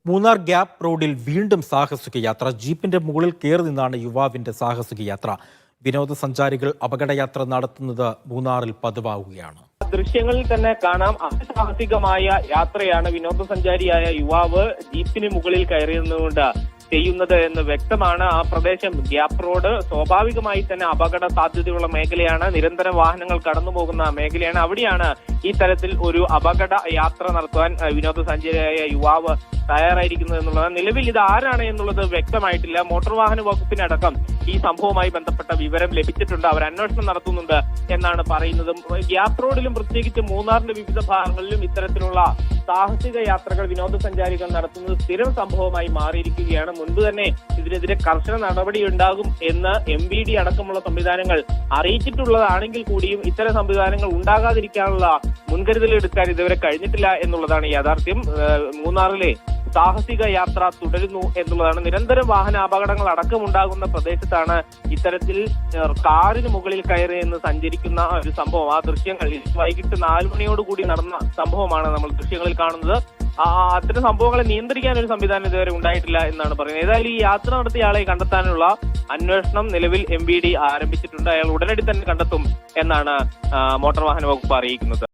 Munnar gap റോഡിൽ വീണ്ടും സാഹസിക യാത്ര. ജീപ്പിന്റെ മുകളിൽ കയറി നിന്നാണ് യുവാവിന്റെ സാഹസിക യാത്ര. വിനോദസഞ്ചാരികൾ അപകടയാത്ര നടത്തുന്നത് മൂന്നാറിൽ പതിവാകുകയാണ്. ദൃശ്യങ്ങളിൽ തന്നെ കാണാം, അതിസാഹസികമായ യാത്രയാണ് വിനോദസഞ്ചാരിയായ യുവാവ് ജീപ്പിന് മുകളിൽ കയറി നിന്നുകൊണ്ട് ചെയ്യുന്നത് എന്ന് വ്യക്തമാണ്. ആ പ്രദേശം ഗ്യാപ്പ് റോഡ് സ്വാഭാവികമായി തന്നെ അപകട സാധ്യതയുള്ള മേഖലയാണ്. നിരന്തരം വാഹനങ്ങൾ കടന്നുപോകുന്ന മേഖലയാണ്. അവിടെയാണ് ഈ തരത്തിൽ ഒരു അപകട യാത്ര നടത്തുവാൻ വിനോദസഞ്ചാരിയായ യുവാവ് തയ്യാറായിരിക്കുന്നത് എന്നുള്ളത്. നിലവിൽ ഇത് ആരാണ് എന്നുള്ളത് വ്യക്തമായിട്ടില്ല. മോട്ടോർ വാഹന വകുപ്പിനടക്കം ഈ സംഭവവുമായി ബന്ധപ്പെട്ട വിവരം ലഭിച്ചിട്ടുണ്ട്. അവർ അന്വേഷണം നടത്തുന്നുണ്ട് എന്നാണ് പറയുന്നത്. ഗ്യാപ്പ് റോഡിലും പ്രത്യേകിച്ച് മൂന്നാറിന്റെ വിവിധ ഭാഗങ്ങളിലും ഇത്തരത്തിലുള്ള സാഹസിക യാത്രകൾ വിനോദസഞ്ചാരികൾ നടത്തുന്നത് സ്ഥിരം സംഭവമായി മാറിയിരിക്കുകയാണ്. മുൻപ് തന്നെ ഇതിനെതിരെ കർശന നടപടി ഉണ്ടാകും എന്ന് MVD അടക്കമുള്ള സംവിധാനങ്ങൾ അറിയിച്ചിട്ടുള്ളതാണെങ്കിൽ കൂടിയും ഇത്തരം സംവിധാനങ്ങൾ ഉണ്ടാകാതിരിക്കാനുള്ള മുൻകരുതൽ എടുക്കാൻ ഇതുവരെ കഴിഞ്ഞിട്ടില്ല എന്നുള്ളതാണ് യാഥാർത്ഥ്യം. മൂന്നാറിലെ സാഹസിക യാത്ര തുടരുന്നു എന്നുള്ളതാണ്. നിരന്തരം വാഹന അപകടങ്ങൾ അടക്കമുണ്ടാകുന്ന പ്രദേശത്താണ് ഇത്തരത്തിൽ കാറിന് മുകളിൽ കയറി എന്ന് സഞ്ചരിക്കുന്ന ഒരു സംഭവം. ആ ദൃശ്യങ്ങൾ വൈകിട്ട് 4 മണിയോടുകൂടി നടന്ന സംഭവമാണ് നമ്മൾ ദൃശ്യങ്ങളിൽ കാണുന്നത്. അത്തരം സംഭവങ്ങളെ നിയന്ത്രിക്കാൻ ഒരു സംവിധാനം ഇതുവരെ ഉണ്ടായിട്ടില്ല എന്നാണ് പറയുന്നത്. ഏതായാലും ഈ യാത്ര നടത്തിയ ആളെ കണ്ടെത്താനുള്ള അന്വേഷണം നിലവിൽ MVD ആരംഭിച്ചിട്ടുണ്ട്. അയാൾ ഉടനടി തന്നെ കണ്ടെത്തും എന്നാണ് മോട്ടോർ വാഹന വകുപ്പ് അറിയിക്കുന്നത്.